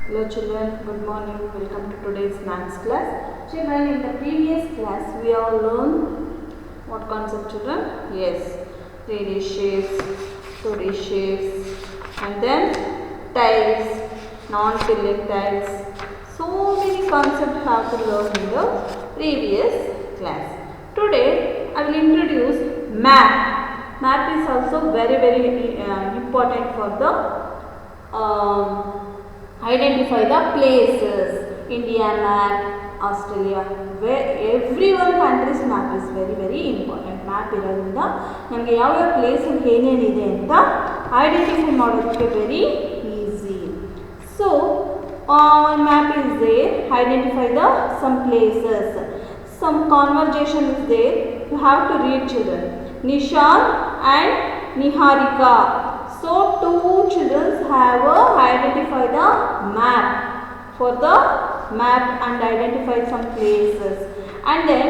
Hello children, good morning. Welcome to today's maths class. Children, in the previous class we have learned what concept children? Yes, 3D shapes, 2D shapes and then tiles, non-fillet tiles. So many concepts have to learn in the previous class. Today I will introduce map. Map is also very important for the identify the places. India map, Australia, where everyone country's map is very important. Map ಇರೋದ್ರಿಂದ ನಮಗೆ ಯಾವ place ಏನೇನಿದೆ ಅಂತ identify ಮಾಡೋದಕ್ಕೆ very easy. So map is there, identify the some places. Some conversation is there. You have to read children. Nishan and Niharika. So two children have identify the map for the map and identify some places. And then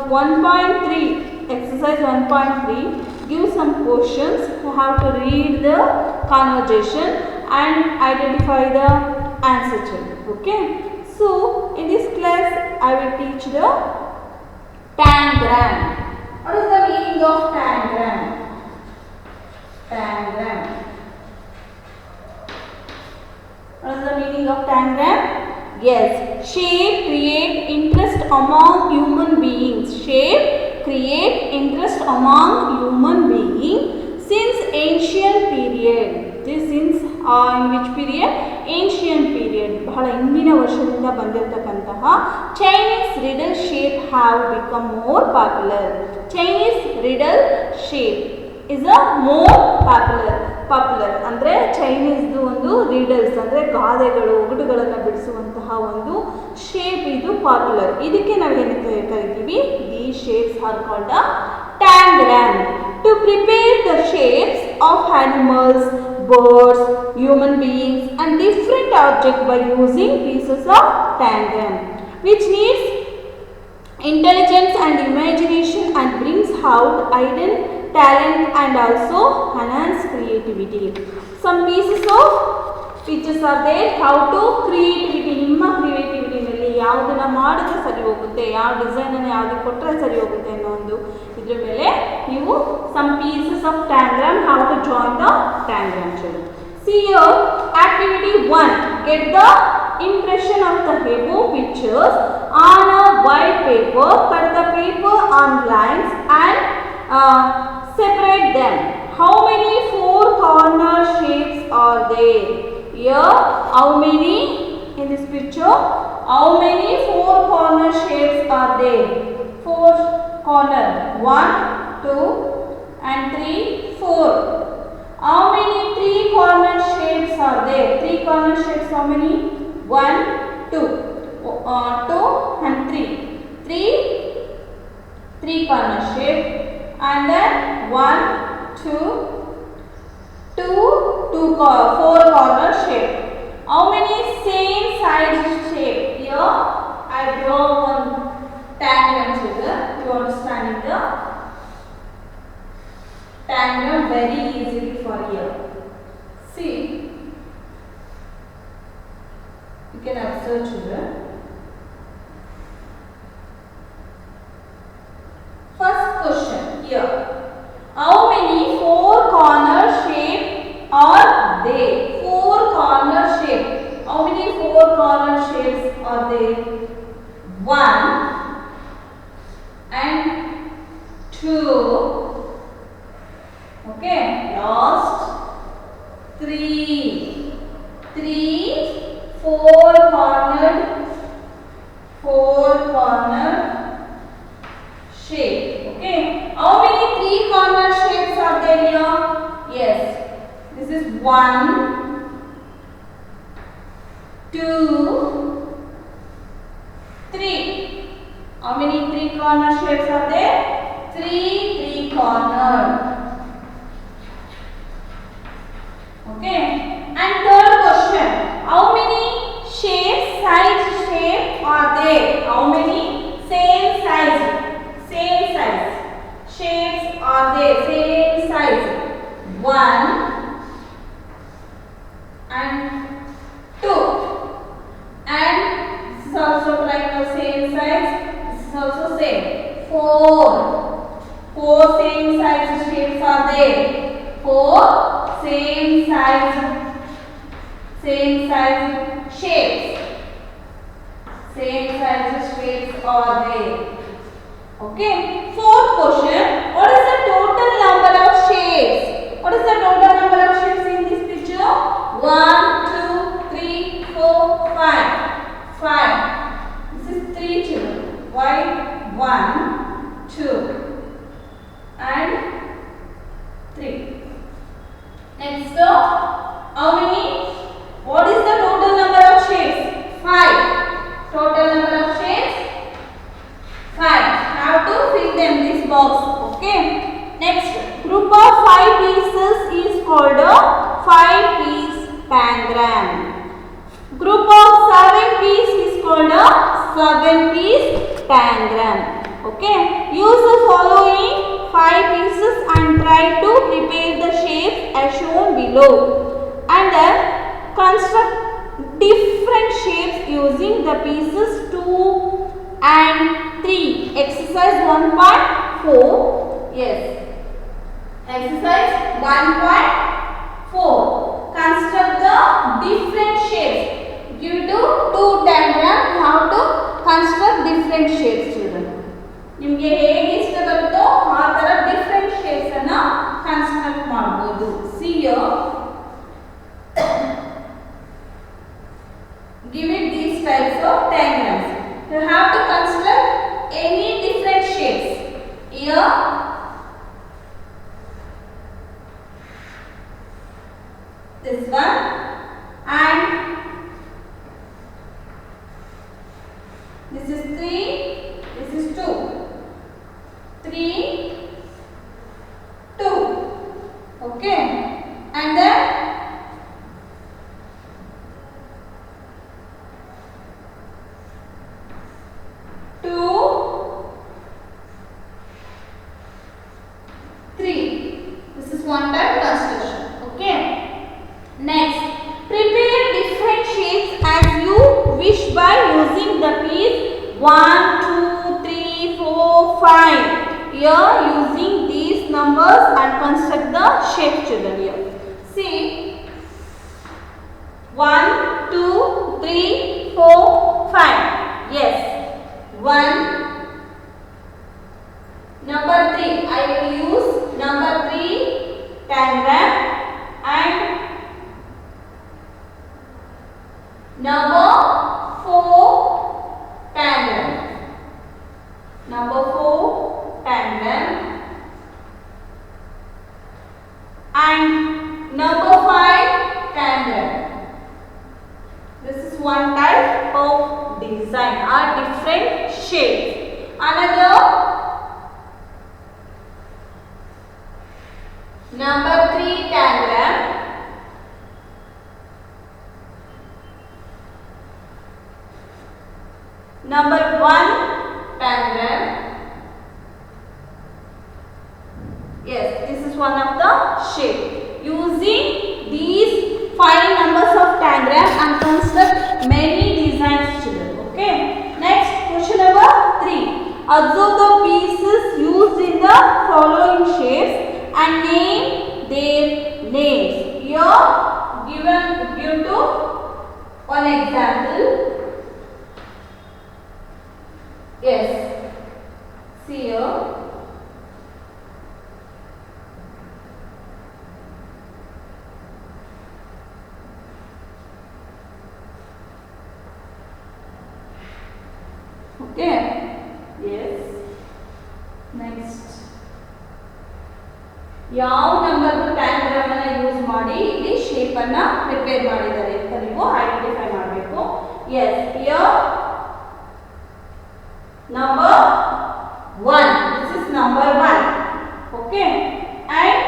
1.3 exercise 1.3 give some questions. You have to read the conversation and identify the answer children. Okay. So in this class I will teach the tangram. What is the meaning of tangram? Tangram. What is the meaning of tangram? Yes, shape create interest among human beings. Shape create interest among human beings since ancient period. This since in which period? Ancient period. ಬಹಳ ಹಿಂದಿನ ವರ್ಷದಿಂದ ಬಂದಿರತಕ್ಕಂತಹ Chinese riddle shape have become more popular. Chinese riddle shape is a more popular ಅಂದರೆ ಚೈನೀಸ್ದು ಒಂದು ರೀಡಲ್ಸ್ ಅಂದರೆ ಗಾದೆಗಳು ಒಗಟುಗಳನ್ನು ಬಿಡಿಸುವಂತಹ ಒಂದು shape ಇದು popular. ಇದಕ್ಕೆ ನಾವು ಏನು ಕರಿತೀವಿ? The shapes are called a tangram. To prepare the shapes of animals, birds, human beings and different objects by using pieces of tangram, which needs intelligence and imagination and brings out hidden talent and also enhance creativity. Some pieces of features are there. How to creativity, ನಿಮ್ಮ creativity ನಲ್ಲಿ ಯಾವುದನ್ನ ಮಾಡಿದ್ರೆ ಸರಿ ಹೋಗುತ್ತೆ, ಯಾವ design ಅನ್ನು ಯಾವುದು ಕೊಟ್ಟರೆ ಸರಿ ಹೋಗುತ್ತೆ ಅನ್ನೋ ಒಂದು ಇದ್ರ ಮೇಲೆ ನೀವು some pieces of tangram, how to join the tangram children. See here activity 1, get the impression of the above pictures on a white paper. Cut the paper on lines and separate them. How many four corner shapes are there? Here how many in this picture? How many four corner shapes are there? Four corner, 1 2 and 3 4. How many three corner shapes are there? Three corner shapes how many? 1 2 2 and 3. Three corner shape. And then 1 2 4 corner shape. How many same size shape? Here I draw one tangram children. You understand the tangram very easily for you. See, you can observe children. First question here. How many four corner shape are there? Four corner shape. How many four corner shapes are there? 1 and 2. Okay. Last 3. 4 cornered shape. Okay. How many three corner shapes are there here? Yes. This is 1 2 3. How many three corner shapes are there? 3 cornered. Okay. And third question. How many shapes, size shape are there? How many same size shapes are there? Same size. 1 and same size shapes. Same size shapes are there. Okay. Fourth question. What is the total number of shapes? What is the total number of shapes in this picture? 1, 2, 3, 4, 5. 5. This is 3 children. Why? 1, 2, and 3. Next, how many? What is the total number of shapes? 5. Total number of shapes? 5. Have to fill them this box. Okay. Next, group of 5 pieces is called a 5-piece pangram. Group of 7 pieces is called a 7-piece pangram. Okay. Use the following 5 pieces and try to prepare the shapes as shown below. And then construct different shapes using the pieces 2 and 3. Exercise 1.4. Yes. Exercise 1.4. Construct the different shapes. Due to 2 diagram, you have to construct different shapes, children. ನಿಮಗೆ ಹೇಗೆ ಇಷ್ಟ ಬರುತ್ತೋ ಆ ತರ different shapes ಅನ್ನ construct ಮಾಡಬಹುದು. C give it these types of diagrams. You have to construct any different shapes. Here this one and this is 3, this is 2. 3, 2. Okay. And then one type construction. Okay. Next, prepare different shapes as you wish by using the piece 1, 2, 3, 4, 5. Here using these numbers and construct the shape, children. Here. See. 1, 2, 3, 4, 5. Yes. 1. Number 3. I will use number 3. Diagram and number 4 diagram. Number 4 diagram and number 5 diagram. This is one type of design or different shapes. Another number 3 diagram. Number 1 diagram. Yes, this is one of the shape. Using these 5 numbers of diagram and construct many designs, children. Okay. Next, question number 3. Observe the pieces used in the following shapes and name their names. Here give to one example. Yes. See here. Okay. Yes. Next. ಯಾವ number diagram ಅನ್ನು use ಮಾಡಿ ಇಲ್ಲಿ shape ಅನ್ನು prepare ಮಾಡಿದ್ದಾರೆ ಅಂತ ನೀವು identify ಮಾಡಬೇಕು. Yes here number 1. This is number 1. Okay. And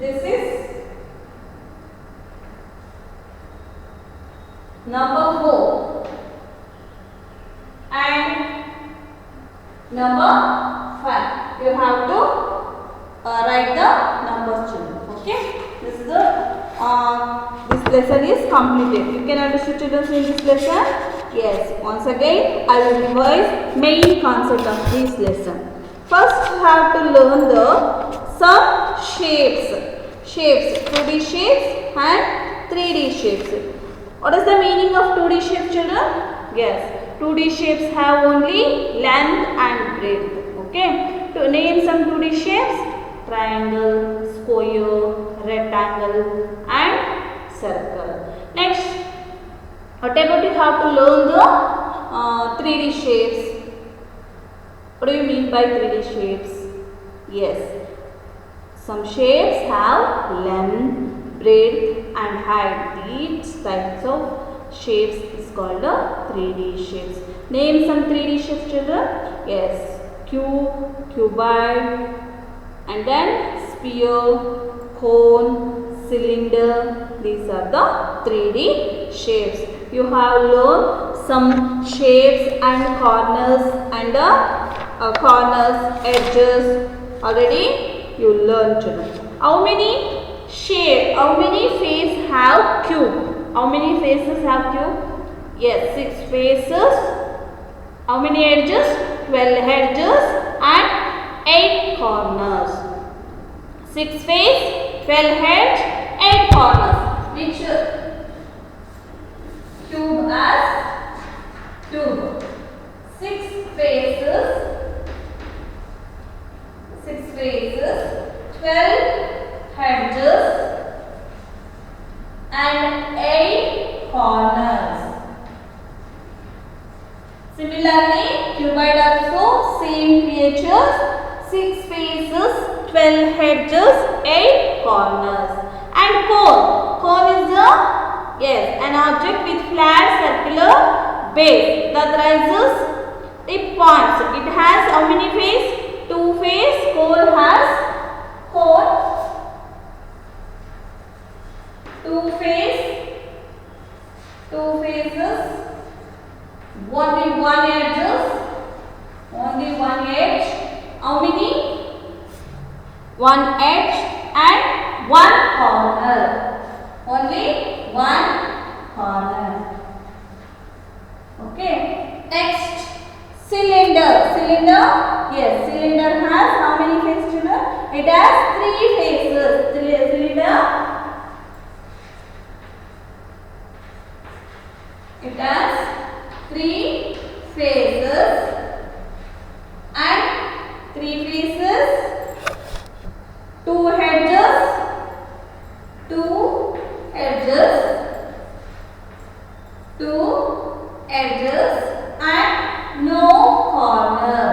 this is number 4 and number 5. You have to write the numbers, children. Okay. This is the this lesson is completed. You can understand, children, in this lesson. Yes, once again I will revise main concept of this lesson. First you have to learn the some shapes, 2D shapes and 3D shapes. What is the meaning of 2D shapes, children? Yes, 2D shapes have only length and breadth. Okay, to name some 2D shapes: triangle, square, rectangle and circle. Next, what about you have to learn the 3D shapes? What do you mean by 3D shapes? Yes, some shapes have length, breadth and height. These types of shapes is called the 3D shapes. Name some 3D shapes, children. Yes, cube, cuboid, and then sphere, cone, cylinder. These are the 3D shapes. You have learned some shapes and corners and corners, edges. Already you learned, children. How many faces have cube? How many faces have cube? Yes, 6 faces. How many edges? 12 edges and 8 corners. 6 face, 12 heads, 8 corners. Which cube as cube? 6 faces, 12 edges and 8 corners. Similarly, cuboid also same features, 6 faces, 12 edges, 8 corners. And cone is an object with flat circular base that rises it points. It has how many faces? 2 faces. Cone has 2 faces, only one edge. How many? 1 edge and 1 corner. Only 1 corner. Okay. Next, cylinder. Yes, cylinder has how many faces, children? It has 3 faces. Cylinder. It has 3 faces and 3 faces, 2 edges, 2 edges and no corner.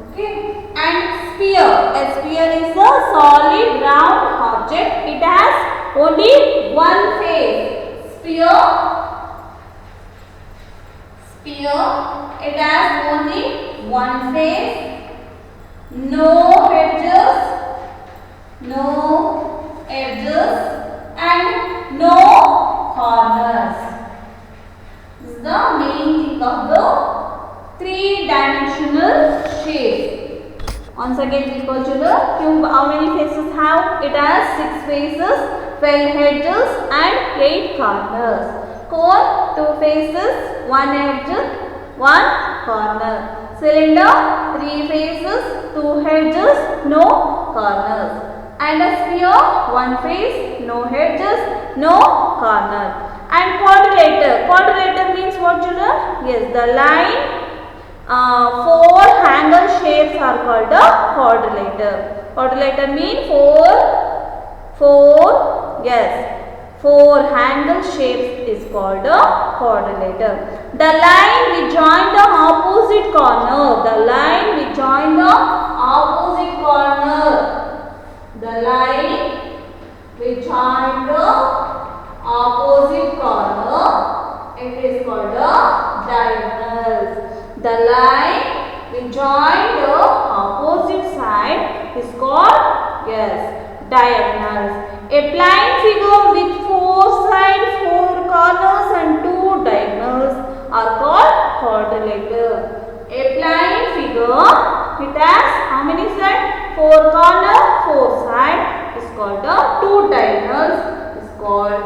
Okay. And sphere. A sphere is a solid round object. It has only one face. Sphere. It has only one face. No edges and no corners. This is the main thing of the 3-dimensional shape. Once again, recall, children. Cube how many faces have? It has 6 faces, 12 edges and 8 corners. Cone 2 faces, 1 edge, 1 corner. Cylinder 3 faces, 2 edges, no corners. And a sphere 1 face, no edges, no corner. And quadrilateral means what, children? Yes, the line 4 angle shapes are called the quadrilateral. Quadrilateral means 4 angle shapes is called a quadrilateral. The line which join the opposite corner. The line which join the opposite corner. The line which join the opposite corner. It is called the diagonals. The line which join the opposite side is called diagonals. A plain figure with 4 sides, 4 corners and 2 diagonals are called quadrilateral. A plain figure, it has how many sides? 4 corners, 4 sides is called the 2 diagonals is called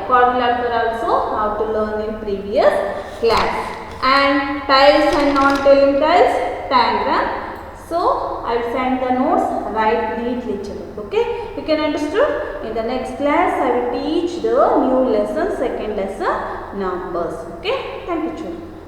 Quadrilateral also how to learn in previous class. And tiles and non-tailing tiles diagram. So I will send the notes, write neatly children. Okay, you can understood. In the next class I will teach the new lesson, second lesson, numbers. Okay, thank you children.